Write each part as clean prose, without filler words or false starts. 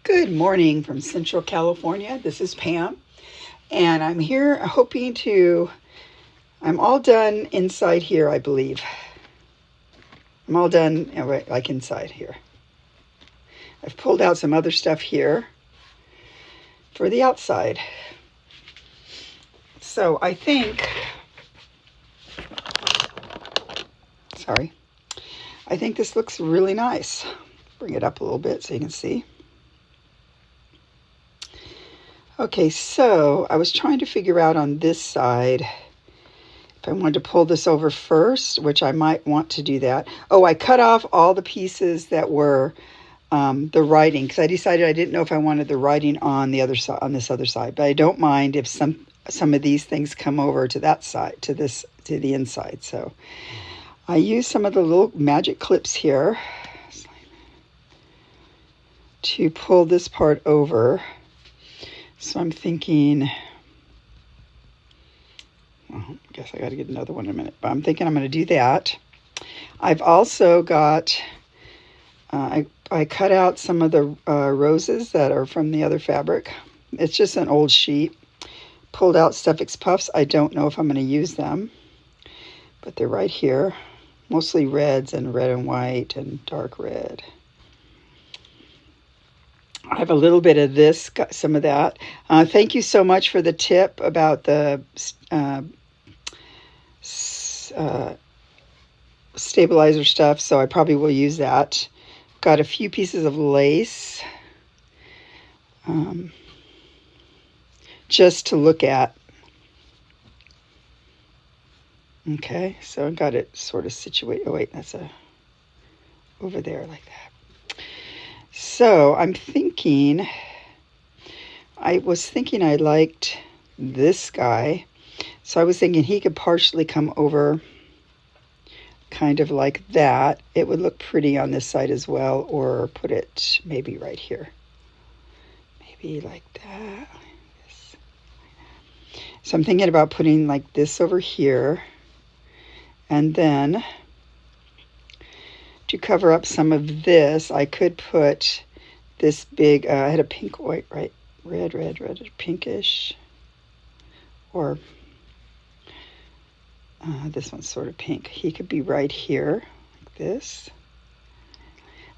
Good morning from Central California. This is Pam, and I'm here hoping I'm all done inside here, I believe. I'm all done, like inside here. I've pulled out some other stuff here for the outside. So I think this looks really nice. Bring it up a little bit so you can see. Okay, so I was trying to figure out on this side if I wanted to pull this over first, which I might want to do that. Oh, I cut off all the pieces that were the writing, because I decided I didn't know if I wanted the writing on the other side, on this other side. But I don't mind if some of these things come over to that side, to the inside. So I use some of the little magic clips here to pull this part over. So I'm thinking, well, I guess I got to get another one in a minute, but I'm thinking I'm going to do that. I've also got, I cut out some of the roses that are from the other fabric. It's just an old sheet. Pulled out Steffi's Puffs. I don't know if I'm going to use them, but they're right here. Mostly reds and red and white and dark red. I have a little bit of this, got some of that. Thank you so much for the tip about the stabilizer stuff, so I probably will use that. Got a few pieces of lace just to look at. Okay, so I got it sort of situated. Oh wait, that's over there like that. So I'm thinking, I liked this guy. So I was thinking he could partially come over kind of like that. It would look pretty on this side as well, or put it maybe right here. Maybe like that. So I'm thinking about putting like this over here. And then to cover up some of this, I could put this big, I had a pink, white, right, red, pinkish, or this one's sort of pink. He could be right here, like this.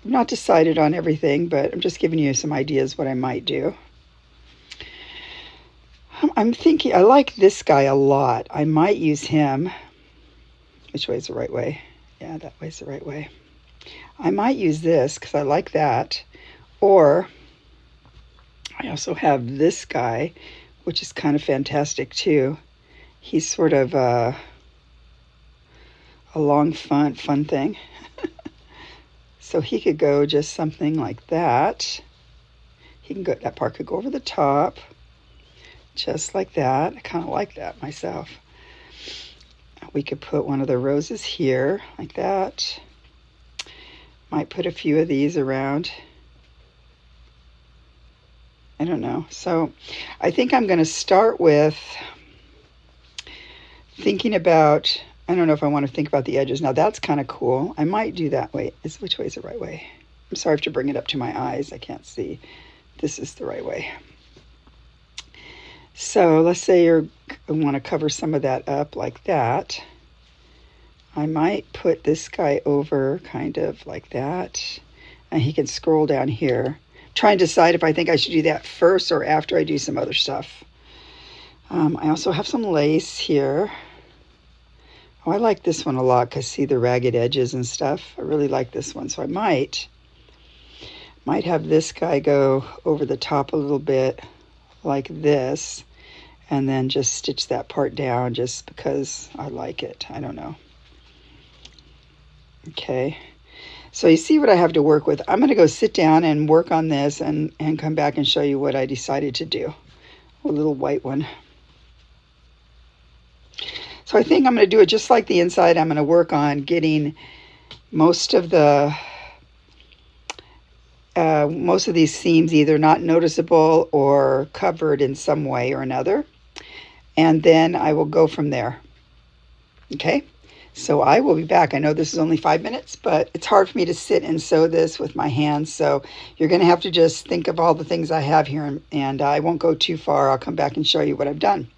I've not decided on everything, but I'm just giving you some ideas what I might do. I'm thinking, I like this guy a lot. I might use him. Which way is the right way? Yeah, that way's the right way. I might use this because I like that. Or I also have this guy, which is kind of fantastic too. He's sort of a long fun thing. So he could go just something like that. He can go, that part could go over the top, just like that. I kind of like that myself. We could put one of the roses here, like that. Might put a few of these around. I don't know. So I think I'm going to start with thinking about, I don't know if I want to think about the edges. Now that's kind of cool. I might do that. Wait, which way is the right way? I'm sorry, I have to bring it up to my eyes. I can't see. This is the right way. So let's say you want to cover some of that up like that. I might put this guy over kind of like that, and he can scroll down here. Try and decide if I think I should do that first or after I do some other stuff. I also have some lace here. Oh, I like this one a lot because see the ragged edges and stuff. I really like this one, so I might have this guy go over the top a little bit like this, and then just stitch that part down just because I like it. I don't know. Okay, so you see what I have to work with. I'm going to go sit down and work on this and come back and show you what I decided to do. A little white one. So I think I'm going to do it just like the inside. I'm going to work on getting most of these seams either not noticeable or covered in some way or another. And then I will go from there. Okay, So I will be back. I know this is only 5 minutes, but it's hard for me to sit and sew this with my hands. So you're going to have to just think of all the things I have here, and I won't go too far. I'll come back and show you what I've done.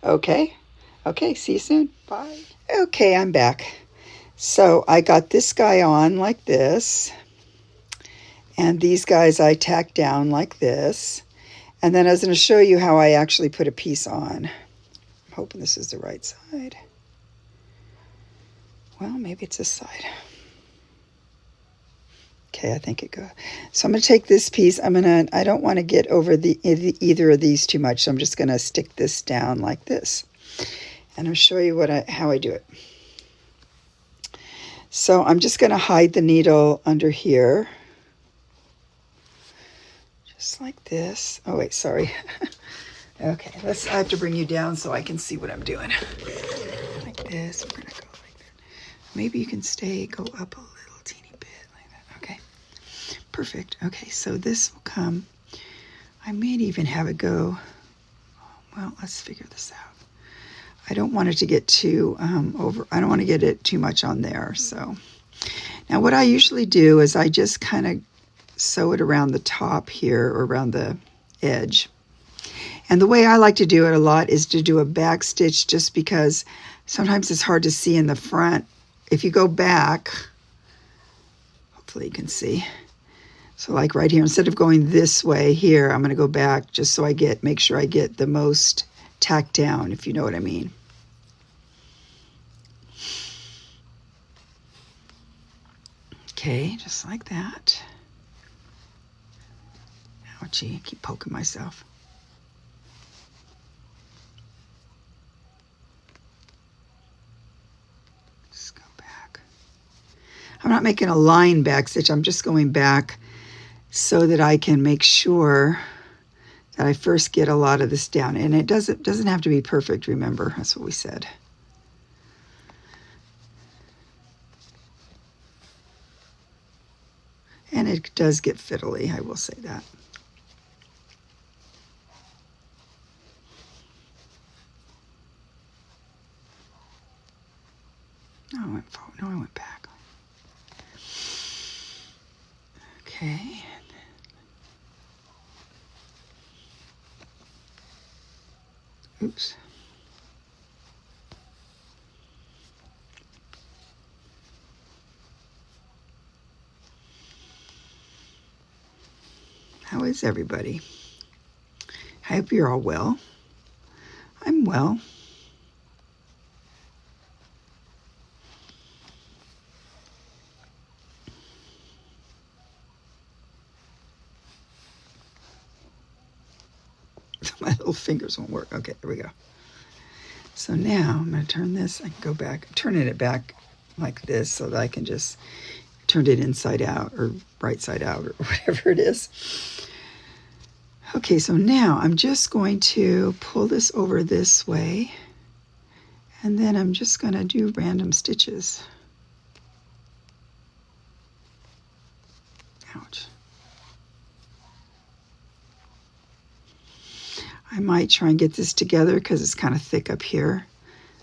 Okay? Okay, see you soon. Bye. Okay, I'm back. So I got this guy on like this, and these guys I tacked down like this. And then I was going to show you how I actually put a piece on. I'm hoping this is the right side. Well, maybe it's this side. Okay, I think it goes. So I'm going to take this piece. I don't want to get over either of these too much, so I'm just going to stick this down like this. And I'll show you how I do it. So I'm just going to hide the needle under here. Just like this. Oh, wait, sorry. Okay, I have to bring you down so I can see what I'm doing. Like this. We're going to go like that. Maybe you can go up a little teeny bit like that. Okay, perfect. Okay, so this will come. I may even have it go. Well, let's figure this out. I don't want it to get too over. I don't want to get it too much on there. So now what I usually do is I just kind of sew it around the top here or around the edge. And the way I like to do it a lot is to do a back stitch, just because sometimes it's hard to see in the front. If you go back, hopefully you can see. So like right here, instead of going this way here, I'm going to go back just so make sure I get the most tacked down, if you know what I mean. Okay, just like that. Ouchie, I keep poking myself. Just go back. I'm not making a line back stitch. I'm just going back so that I can make sure that I first get a lot of this down. And it doesn't have to be perfect, remember. That's what we said. And it does get fiddly, I will say that. No, I went forward. No, I went back. Okay. Oops. How is everybody? I hope you're all well. I'm well. My little fingers won't work. Okay, there we go. So now I'm going to turn this. I can go back. I'm turning it back like this so that I can just turn it inside out or right side out or whatever it is. Okay, so now I'm just going to pull this over this way, and then I'm just going to do random stitches. Ouch. I might try and get this together because it's kind of thick up here.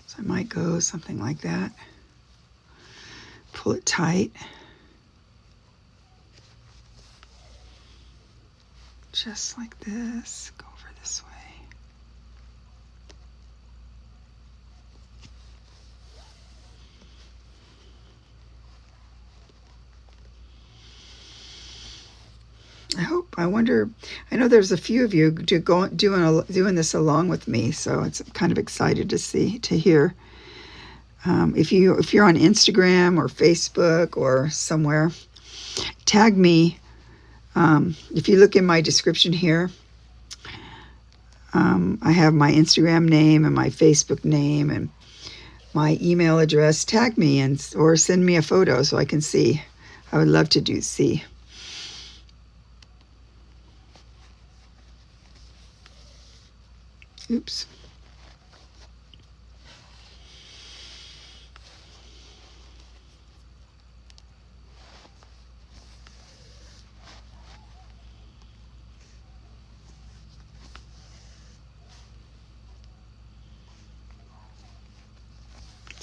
So I might go something like that. Pull it tight. Just like this. Go over this way. I wonder, I know there's a few of you doing this along with me, so it's kind of excited to hear. If you're on Instagram or Facebook or somewhere, tag me. If you look in my description here, I have my Instagram name and my Facebook name and my email address. Tag me or send me a photo so I can see. I would love to see. Oops.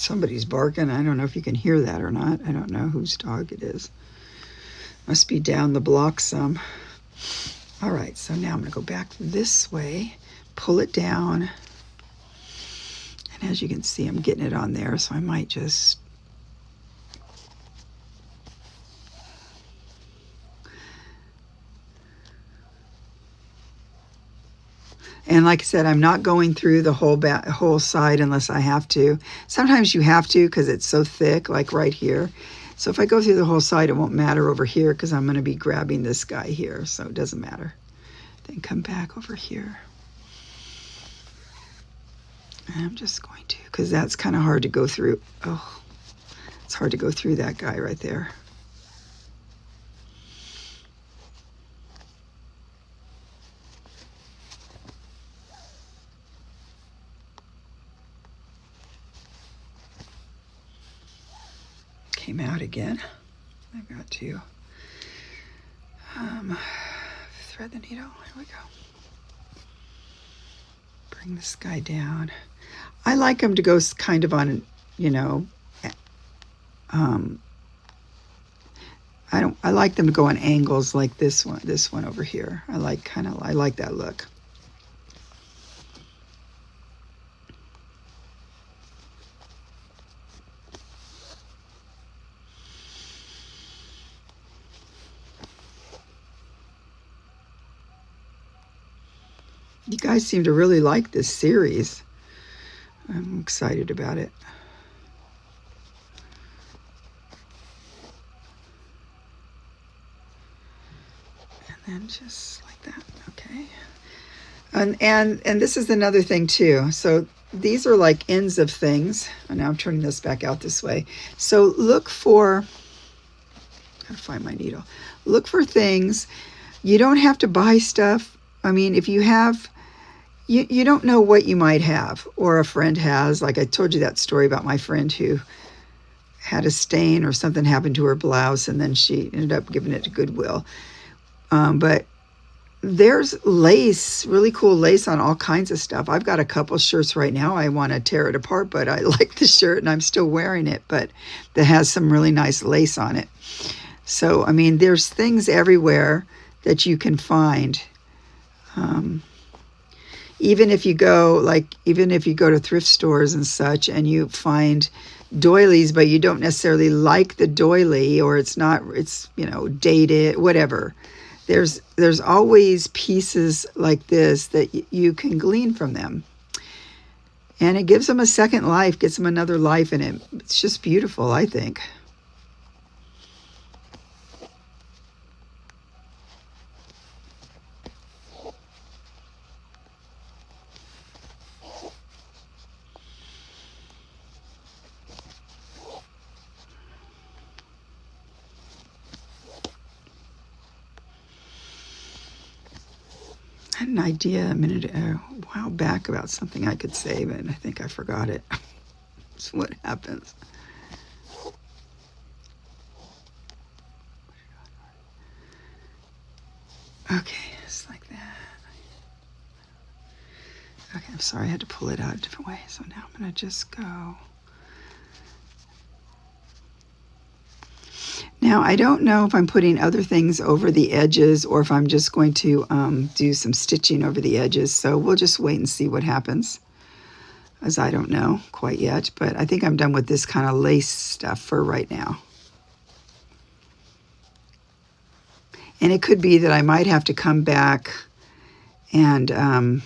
Somebody's barking. I don't know if you can hear that or not. I don't know whose dog it is. Must be down the block some. All right, so now I'm going to go back this way, pull it down. And as you can see, I'm getting it on there, so I might just... And like I said, I'm not going through the whole side unless I have to. Sometimes you have to because it's so thick, like right here. So if I go through the whole side, it won't matter over here because I'm going to be grabbing this guy here, so it doesn't matter. Then come back over here. And I'm just going to, because that's kind of hard to go through. Oh, it's hard to go through that guy right there. Came out again. I've got to thread the needle. Here we go. Bring this guy down. I like him to go kind of on, you know, I like them to go on angles like this one over here. I like that look. You guys seem to really like this series. I'm excited about it. And then just like that, okay. And this is another thing too. So these are like ends of things. And now I'm turning this back out this way. So look for, gotta find my needle. Look for things. You don't have to buy stuff. I mean, if you have, you don't know what you might have or a friend has. Like I told you that story about my friend who had a stain or something happened to her blouse and then she ended up giving it to Goodwill. But there's lace, really cool lace on all kinds of stuff. I've got a couple shirts right now. I want to tear it apart, but I like the shirt and I'm still wearing it, but that has some really nice lace on it. So, I mean, there's things everywhere that you can find. Even if you go to thrift stores and such and you find doilies, but you don't necessarily like the doily or it's, you know, dated, whatever. There's always pieces like this that you can glean from them. And it gives them a second life, gets them another life in it. It's just beautiful, I think. I had an idea a while back about something I could say, but I think I forgot it. That's what happens. Okay, just like that. Okay, I'm sorry, I had to pull it out a different way. So now I'm going to just go. Now, I don't know if I'm putting other things over the edges or if I'm just going to do some stitching over the edges. So we'll just wait and see what happens, as I don't know quite yet. But I think I'm done with this kind of lace stuff for right now. And it could be that I might have to come back and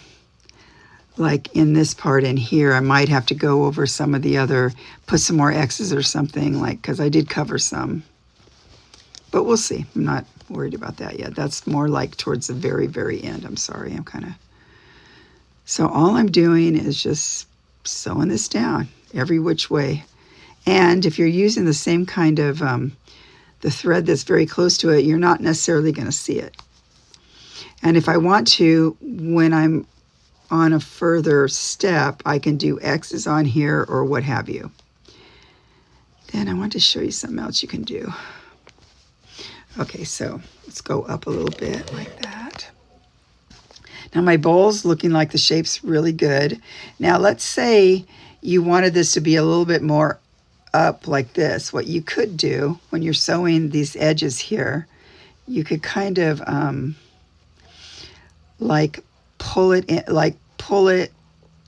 like in this part in here, I might have to go over some of the other, put some more X's or something, like, because I did cover some. But we'll see. I'm not worried about that yet. That's more like towards the very, very end. I'm sorry. I'm kind of... So all I'm doing is just sewing this down every which way. And if you're using the same kind of the thread that's very close to it, you're not necessarily going to see it. And if I want to, when I'm on a further step, I can do X's on here or what have you. Then I want to show you something else you can do. Okay, so let's go up a little bit like that. Now my bowl's looking like the shape's really good. Now let's say you wanted this to be a little bit more up like this, what you could do when you're sewing these edges here, you could kind of like pull it in,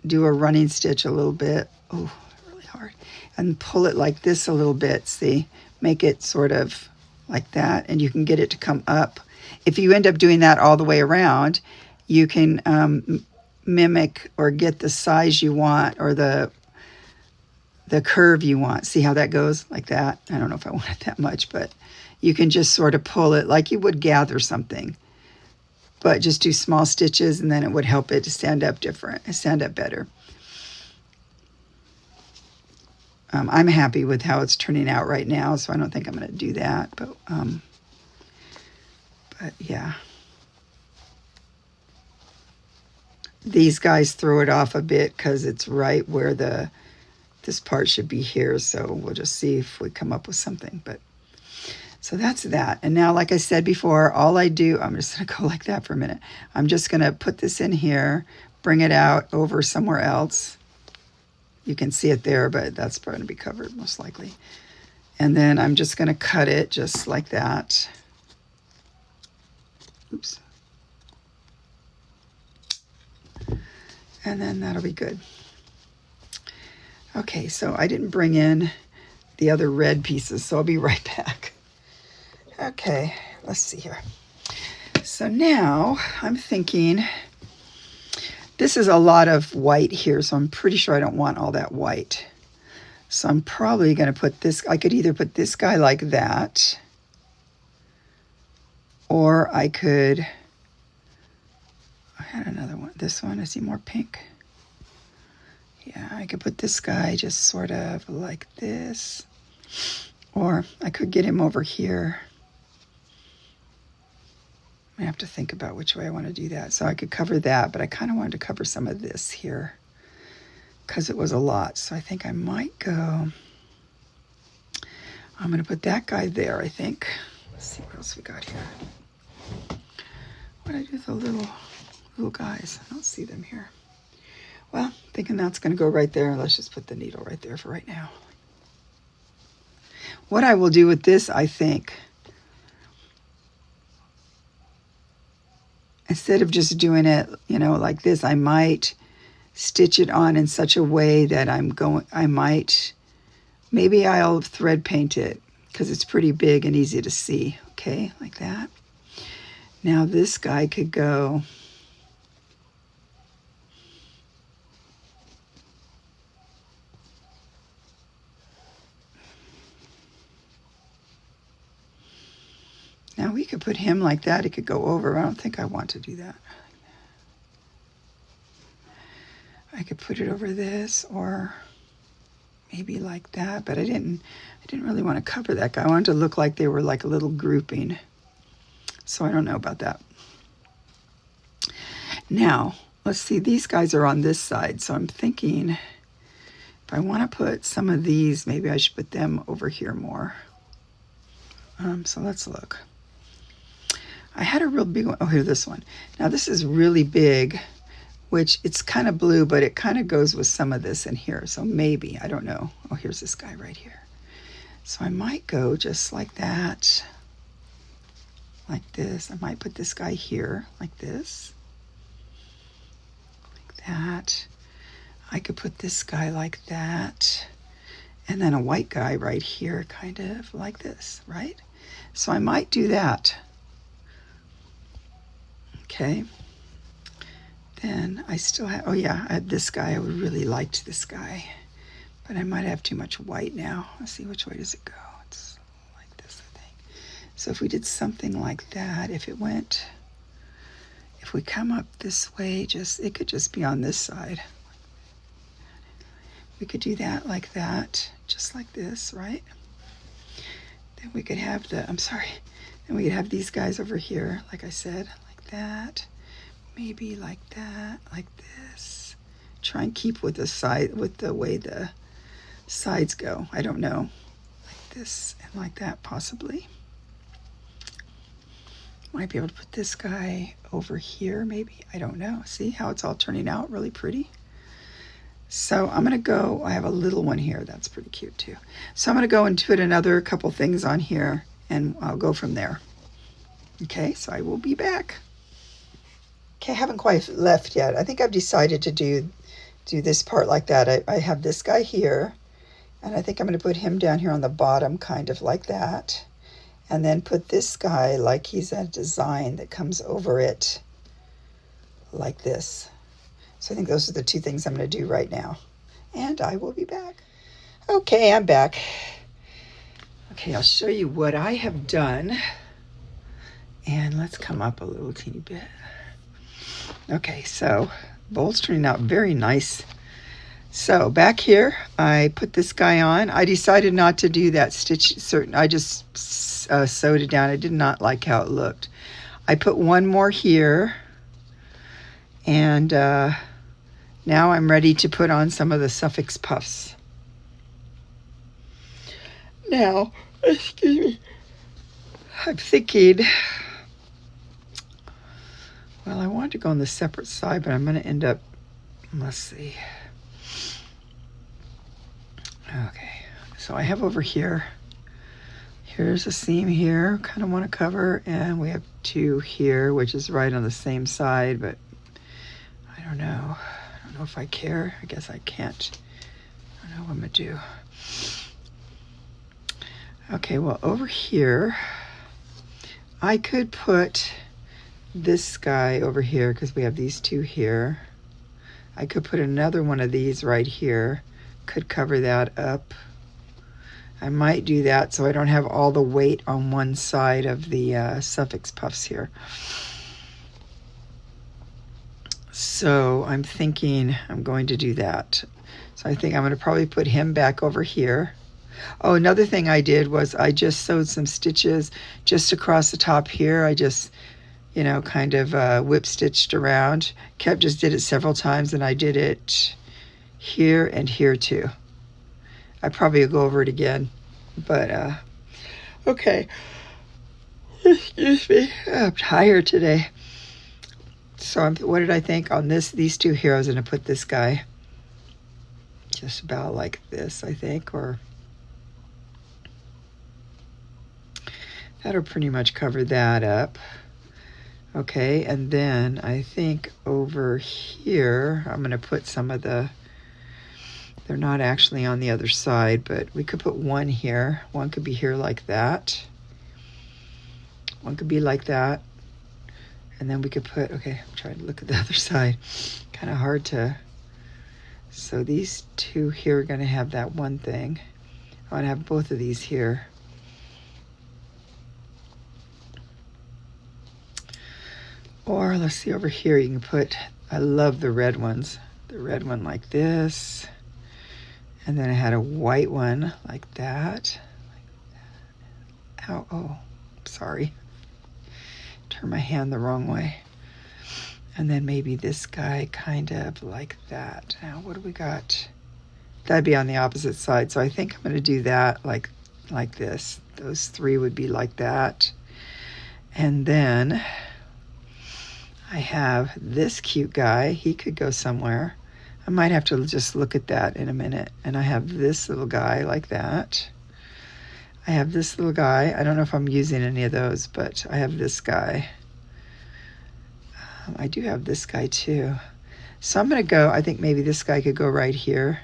do a running stitch a little bit. Oh, really hard. And pull it like this a little bit, see? Make it sort of like that, and you can get it to come up. If you end up doing that all the way around, you can mimic or get the size you want or the curve you want. See how that goes? Like that. I don't know if I want it that much, but you can just sort of pull it like you would gather something. But just do small stitches, and then it would help it to stand up better. I'm happy with how it's turning out right now, so I don't think I'm going to do that. But yeah. These guys throw it off a bit because it's right where this part should be here, so we'll just see if we come up with something. But so that's that. And now, like I said before, all I do, I'm just going to go like that for a minute. I'm just going to put this in here, bring it out over somewhere else. You can see it there, but that's going to be covered most likely. And then I'm just going to cut it just like that. Oops. And then that'll be good. Okay, so I didn't bring in the other red pieces, so I'll be right back. Okay, let's see here. So now I'm thinking, this is a lot of white here, so I'm pretty sure I don't want all that white. So I'm probably going to put this, I could either put this guy like that, or I could, I had another one. This one, is he more pink? Yeah, I could put this guy just sort of like this, or I could get him over here. I have to think about which way I want to do that. So I could cover that, but I kind of wanted to cover some of this here because it was a lot. So I think I might go, I'm going to put that guy there, I think. Let's see what else we got here. What did I do with the little guys? I don't see them here. Well, thinking that's going to go right there. Let's just put the needle right there for right now. What I will do with this, I think, instead of just doing it, you know, like this, I might stitch it on in such a way that maybe I'll thread paint it because it's pretty big and easy to see. Okay, like that. Now this guy could go now we could put him like that. It could go over. I don't think I want to do that. I could put it over this or maybe like that, but I didn't really want to cover that guy. I wanted to look like they were like a little grouping. So I don't know about that. Now, let's see, these guys are on this side. So I'm thinking if I want to put some of these, maybe I should put them over here more. So let's look. I had a real big one. Oh, here, this one. Now this is really big, which it's kind of blue, but it kind of goes with some of this in here. So maybe, I don't know. Oh, here's this guy right here. So I might go just like that, like this. I might put this guy here, like this, like that. I could put this guy like that, and then a white guy right here, kind of like this, right? So I might do that. Okay. Then I still have, oh yeah, I had this guy. I would really liked this guy, but I might have too much white now. Let's see, which way does it go? It's like this, I think. So if we did something like that, if we come up this way, it could just be on this side. We could do that like that, just like this, right? Then we could have then we could have these guys over here, like I said, like that. Maybe like that, like this. Try and keep with the way the sides go. I don't know. Like this and like that, possibly. Might be able to put this guy over here, maybe. I don't know. See how it's all turning out really pretty? So I'm gonna go, I have a little one here, that's pretty cute too. So I'm gonna go and put another couple things on here and I'll go from there. Okay, so I will be back. Okay, I haven't quite left yet. I think I've decided to do this part like that. I have this guy here, and I think I'm gonna put him down here on the bottom, kind of like that. And then put this guy like he's a design that comes over it like this. So I think those are the two things I'm going to do right now. And I will be back. Okay, I'm back. Okay, I'll show you what I have done. And let's come up a little teeny bit. Okay, so bowl's turning out very nice. So back here, I put this guy on. I decided not to do that stitch certain. I just sewed it down. I did not like how it looked. I put one more here. And now I'm ready to put on some of the suffix puffs. Now, excuse me, I'm thinking, well, I wanted to go on the separate side, but I'm going to end up, let's see. Okay, so I have over here, here's a seam here, kind of want to cover, and we have two here, which is right on the same side, but I don't know. I don't know if I care. I guess I can't. I don't know what I'm gonna do. Okay, well, over here, I could put this guy over here because we have these two here. I could put another one of these right here. Could cover that up. I might do that so I don't have all the weight on one side of the suffix puffs here. So I'm thinking I'm going to do that. So I think I'm going to probably put him back over here. Oh, another thing I did was I just sewed some stitches just across the top here. I just, you know, kind of whip stitched around. Just did it several times, and I did it here and here too. I probably will go over it again, but okay. Excuse me, I'm tired today. So what did I think on these two here? I was going to put this guy just about like this, I think, or that'll pretty much cover that up. Okay, and then I think over here, I'm going to put some of the, they're not actually on the other side, but we could put one here. One could be here like that. One could be like that. And then we could put, okay, I'm trying to look at the other side. Kind of hard to, so these two here are going to have that one thing. I want to have both of these here. Or let's see over here, you can put, I love the red ones. The red one like this. And then I had a white one like that. Ow, oh, sorry. Turn my hand the wrong way. And then maybe this guy kind of like that. Now, what do we got? That'd be on the opposite side. So I think I'm going to do that like this. Those three would be like that. And then I have this cute guy. He could go somewhere. I might have to just look at that in a minute. And I have this little guy like that. I have this little guy. I don't know if I'm using any of those, but I have this guy. I do have this guy too. So I'm going to go, I think maybe this guy could go right here,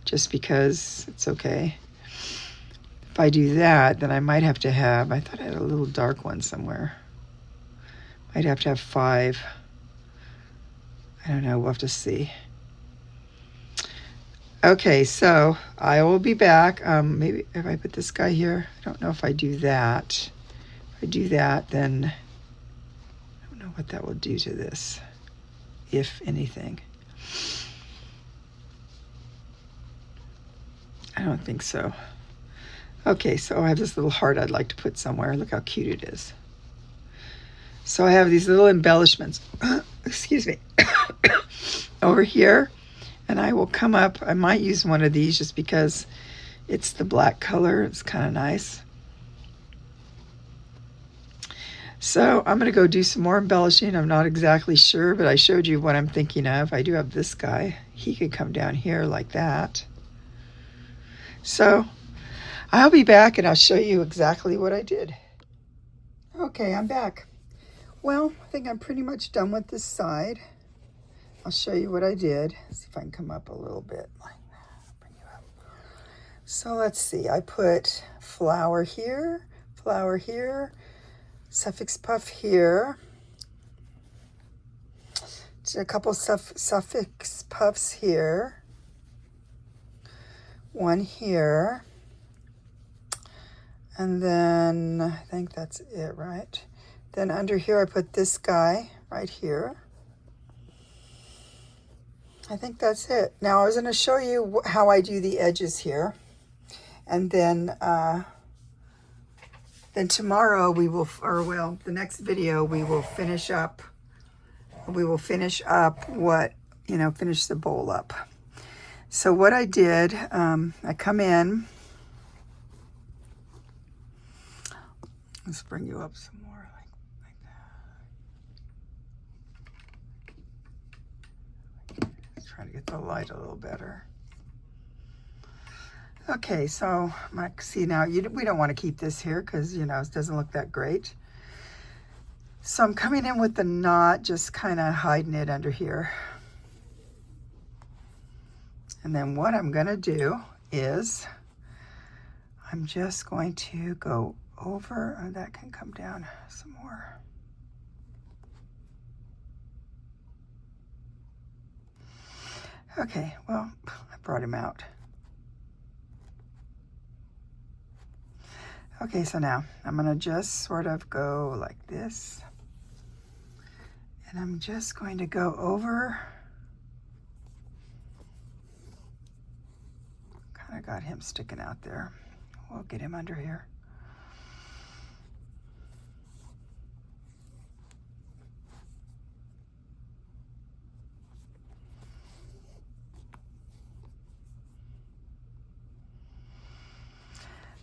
just because it's okay. If I do that, then I might have to have, I thought I had a little dark one somewhere. Might have to have 5. I don't know, we'll have to see. Okay, so I will be back. Maybe if I put this guy here, I don't know if I do that. If I do that, then I don't know what that will do to this, if anything. I don't think so. Okay, so I have this little heart I'd like to put somewhere. Look how cute it is. So I have these little embellishments, excuse me, over here. And I will come up, I might use one of these just because it's the black color. It's kind of nice. So I'm going to go do some more embellishing. I'm not exactly sure, but I showed you what I'm thinking of. I do have this guy. He could come down here like that. So I'll be back and I'll show you exactly what I did. Okay, I'm back. Well, I think I'm pretty much done with this side. I'll show you what I did. See if I can come up a little bit like that. Bring you up. So let's see. I put flower here, suffix puff here, a couple suffix puffs here, one here, and then I think that's it, right? Then under here I put this guy right here. I think that's it. Now I was going to show you how I do the edges here, and then tomorrow we will, or well, the next video we will finish up. We will finish up what, finish the bowl up. So what I did, I come in. Let's bring you up some more like that. Let's try to get the light a little better. Okay, so see now, we don't want to keep this here because, it doesn't look that great. So I'm coming in with the knot, just kind of hiding it under here. And then what I'm going to do is I'm just going to go over, oh, that can come down some more. Okay, well, I brought him out. Okay, so now I'm going to just sort of go like this. And I'm just going to go over. Kind of got him sticking out there. We'll get him under here.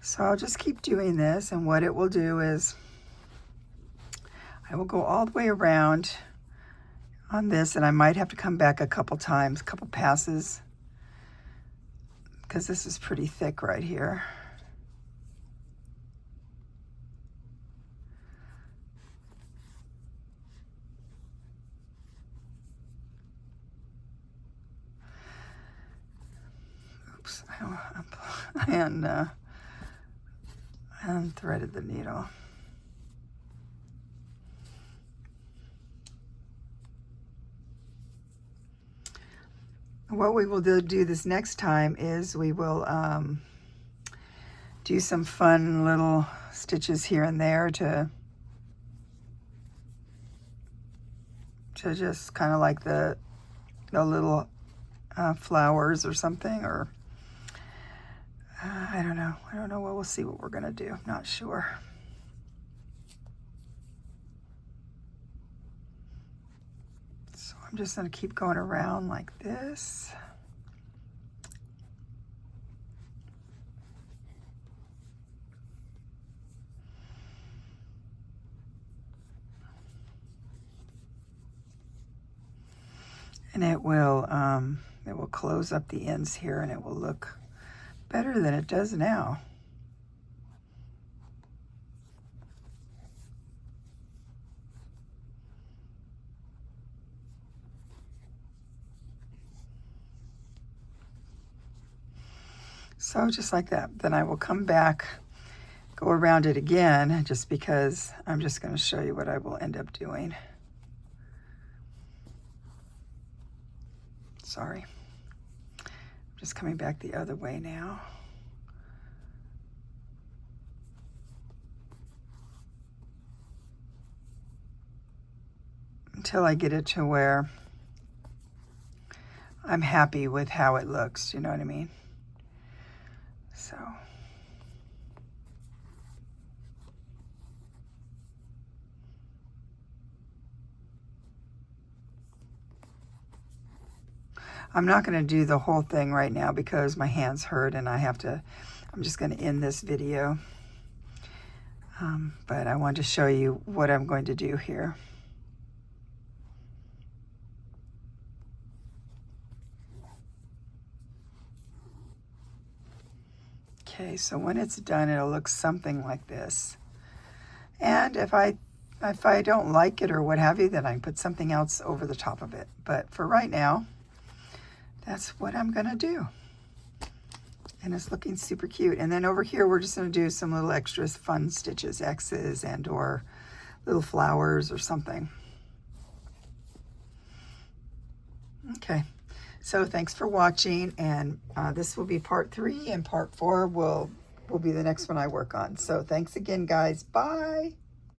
So I'll just keep doing this, and what it will do is I will go all the way around on this, and I might have to come back a couple times, a couple passes, because this is pretty thick right here. Oops, I unthreaded the needle. What we will do this next time is we will do some fun little stitches here and there to just kind of like the little flowers or something, or I don't know. Well, we'll see what we're gonna do. Not sure. So I'm just gonna keep going around like this. And it will close up the ends here, and it will look better than it does now. So just like that. Then I will come back, go around it again, just because I'm just going to show you what I will end up doing. Sorry. I'm just coming back the other way now. Until I get it to where I'm happy with how it looks, you know what I mean? So. I'm not going to do the whole thing right now because my hands hurt and I'm just going to end this video. But I wanted to show you what I'm going to do here. Okay, so when it's done, it'll look something like this. And if I don't like it or what have you, then I can put something else over the top of it. But for right now, that's what I'm gonna do. And it's looking super cute. And then over here, we're just gonna do some little extras, fun stitches, X's and or little flowers or something. Okay, so thanks for watching, and this will be part 3, and part 4 will be the next one I work on. So thanks again, guys. Bye.